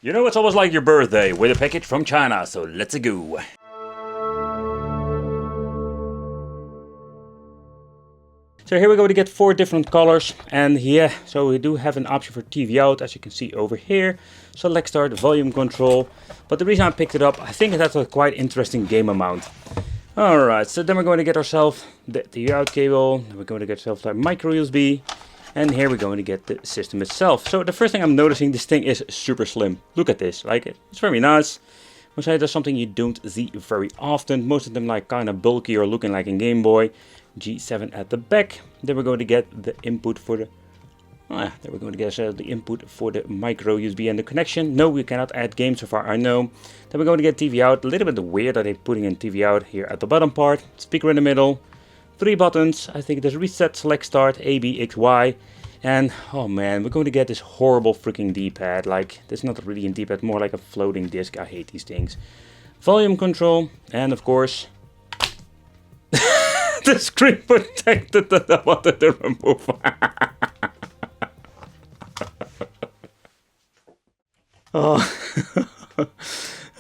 You know, it's almost like your birthday with a package from China, so let's go. So here we go to get 4 different colors, and yeah, so we do have an option for TV out, as you can see over here. Select start, volume control, but the reason I picked it up, I think that's a quite interesting game amount. Alright, so then we're going to get ourselves the TV out cable, then we're going to get ourselves a micro USB, and here we're going to get the system itself. So the first thing I'm noticing, this thing is super slim. Look at this, like it's very nice. I would say that's something you don't see very often. Most of them like kind of bulky or looking like a Game Boy. G7 at the back. Then we're going to get the input for the then we're going to get the input for the micro USB and the connection. No, we cannot add games so far, I know. Then we're going to get TV out. A little bit weird that they're putting in TV out here at the bottom part. Speaker in the middle. 3 buttons. I think there's reset, select start, A, B, X, Y. And oh man, we're going to get this horrible freaking D-pad. Like, this is not really a D-pad, more like a floating disc. I hate these things. Volume control, and of course the screen protector that I wanted to remove.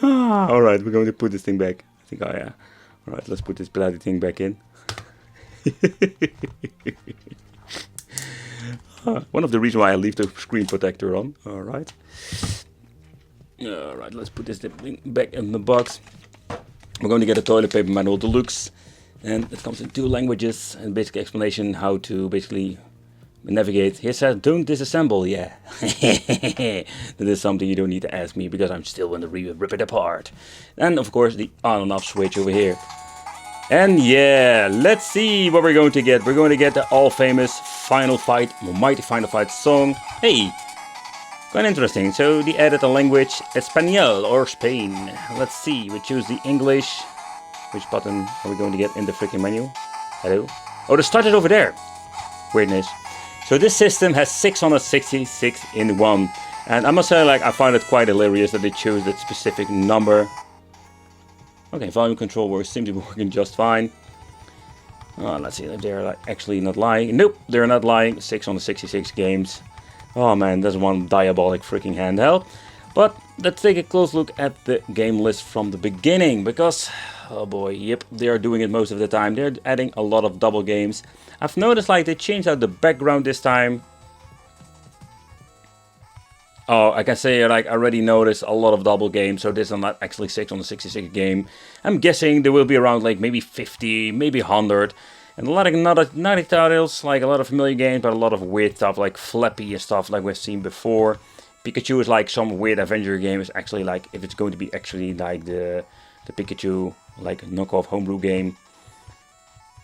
Alright, we're going to put this thing back. I think, oh yeah. Alright, let's put this bloody thing back in. One of the reasons why I leave the screen protector on. Alright. Alright, let's put this thing back in the box. We're going to get a toilet paper manual deluxe. And it comes in 2 languages and basic explanation how to basically navigate. Here says don't disassemble, yeah. That is something you don't need to ask me because I'm still going to rip it apart. And of course the on and off switch over here. And yeah, let's see what we're going to get. We're going to get the all famous Final Fight, Mighty Final Fight song. Hey, quite interesting. So they added a language, Espanol or Spain. Let's see, we choose the English. Which button are we going to get in the freaking menu? Hello? Oh, the start is over there. Weirdness. So this system has 666 in one. And I must say, like, I find it quite hilarious that they chose that specific number. Okay, volume control seems to be working just fine. Let's see if they're like actually not lying. Nope, they're not lying. 666 games. Oh man, that's one diabolic freaking handheld. But let's take a close look at the game list from the beginning, because, oh boy, yep, they are doing it most of the time. They're adding a lot of double games. I've noticed like they changed out the background this time. Oh, I can say like I already noticed a lot of double games, so this is not actually 6 on the 66 game. I'm guessing there will be around like maybe 50, maybe 100. And a lot of naughty titles, like a lot of familiar games, but a lot of weird stuff like Flappy and stuff like we've seen before. Pikachu is like some weird adventure game. It's actually like, if it's going to be actually like the Pikachu like knockoff homebrew game.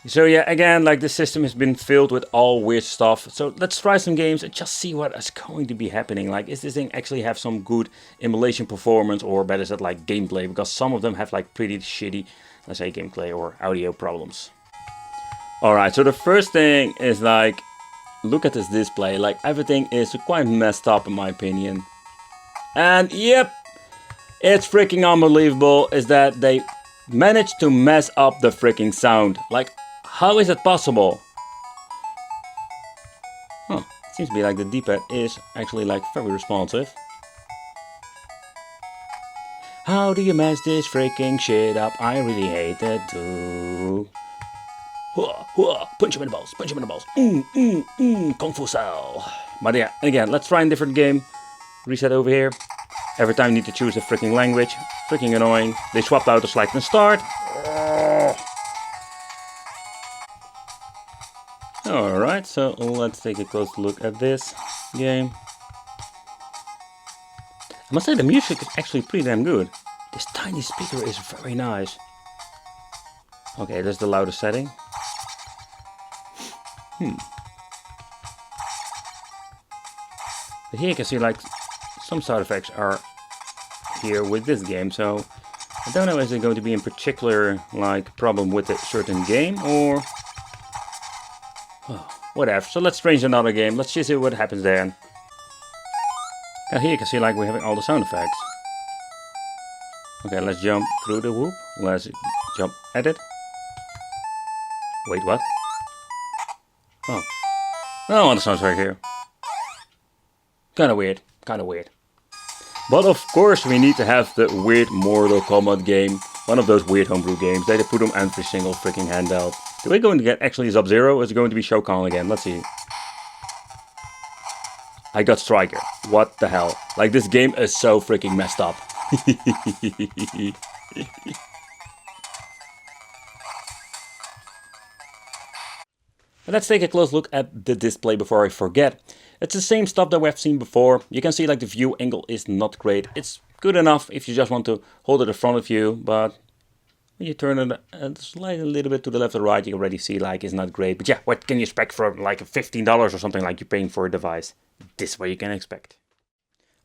So yeah, again, like the system has been filled with all weird stuff. So let's try some games and just see what is going to be happening. Like, is this thing actually have some good emulation performance, or better said like gameplay? Because some of them have like pretty shitty, let's say, gameplay or audio problems. Alright, so the first thing is like, look at this display. Like, everything is quite messed up in my opinion. And yep, it's freaking unbelievable is that they managed to mess up the freaking sound. Like, how is it possible? Huh, it seems to be like the D-pad is actually like very responsive. How do you mess this freaking shit up? I really hate that too. Punch him in the balls, punch him in the balls. Kung Fu style. But yeah, again, let's try a different game. Reset over here. Every time you need to choose a freaking language. Freaking annoying. They swapped out the select and start. Alright, so let's take a close look at this game. I must say the music is actually pretty damn good. This tiny speaker is very nice. Okay, that's the loudest setting. But here you can see like some sound effects are here with this game, so I don't know, is it going to be in particular like problem with a certain game or whatever. So let's change another game. Let's just see what happens there. Now here you can see like we're having all the sound effects. Okay, let's jump through the whoop. Let's jump at it. Wait, what? Oh, the sounds right here. Kinda weird, kinda weird. But of course we need to have the weird Mortal Kombat game. One of those weird homebrew games. They put them on every single freaking handheld. Do we going to get actually Sub-Zero or is it going to be Shao Kahn again? Let's see. I got Striker. What the hell? Like, this game is so freaking messed up. Let's take a close look at the display before I forget. It's the same stuff that we've seen before. You can see like the view angle is not great. It's good enough if you just want to hold it in front of you, but when you turn it and slide a little bit to the left or right, you already see like it's not great. But yeah, what can you expect for like $15 or something like you're paying for a device? This is what you can expect.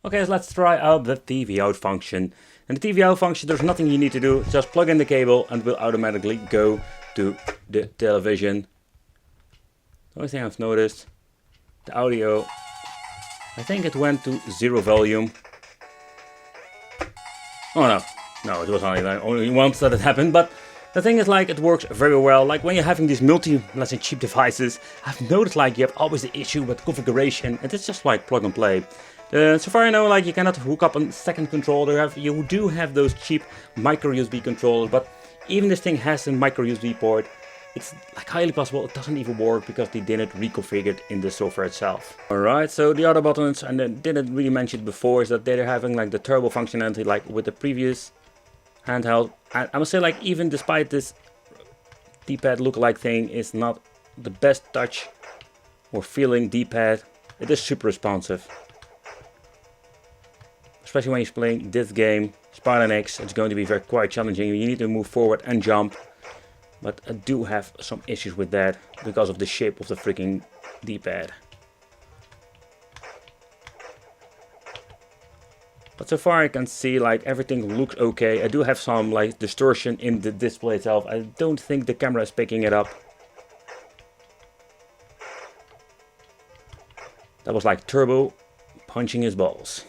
Okay, so let's try out the TV out function. And the TV out function, there's nothing you need to do. Just plug in the cable and it will automatically go to the television. The only thing I've noticed, the audio, I think it went to 0 volume. Oh no, it was only once that it happened, but the thing is like it works very well. Like when you're having these let's say cheap devices, I've noticed like you have always the issue with configuration and it's just like plug and play. So far I know like you cannot hook up a second controller. You do have those cheap micro USB controllers, but even this thing has a micro USB port. It's like highly possible it doesn't even work because they didn't reconfigure it in the software itself. Alright, so the other buttons, and I didn't really mention it before, is that they're having like the turbo functionality like with the previous handheld. And I must say like even despite this D-pad look-alike thing is not the best touch or feeling D-pad, it is super responsive. Especially when you're playing this game, Spartan X, it's going to be quite challenging. You need to move forward and jump. But I do have some issues with that because of the shape of the freaking D-pad. But so far I can see like everything looks okay. I do have some like distortion in the display itself. I don't think the camera is picking it up. That was like Turbo punching his balls.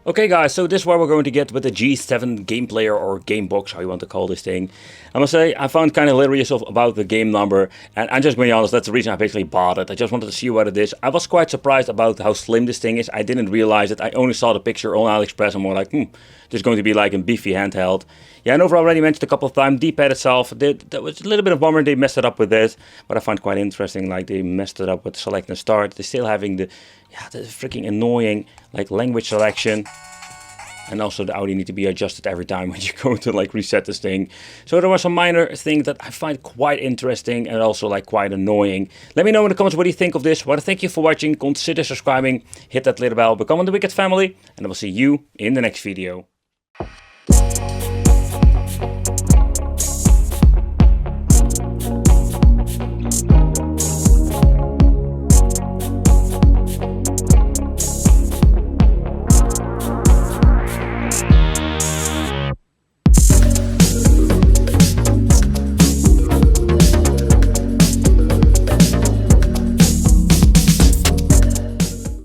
Okay guys, so this is what we're going to get with the G7 game player or game box, how you want to call this thing. I must say, I found kind of hilarious about the game number, and I'm just going to be honest, that's the reason I basically bought it. I just wanted to see what it is. I was quite surprised about how slim this thing is. I didn't realize it. I only saw the picture on AliExpress and more like, this is going to be like a beefy handheld. Yeah, and over already mentioned a couple of times, D-pad itself, that was a little bit of a bummer they messed it up with this, but I find quite interesting, like they messed it up with select and start. They're still having the freaking annoying like language selection. And also the audio need to be adjusted every time when you go to like reset this thing. So there were some minor things that I find quite interesting and also like quite annoying. Let me know in the comments what you think of this. Well, thank you for watching. Consider subscribing, hit that little bell, become the Wicked family, and I will see you in the next video.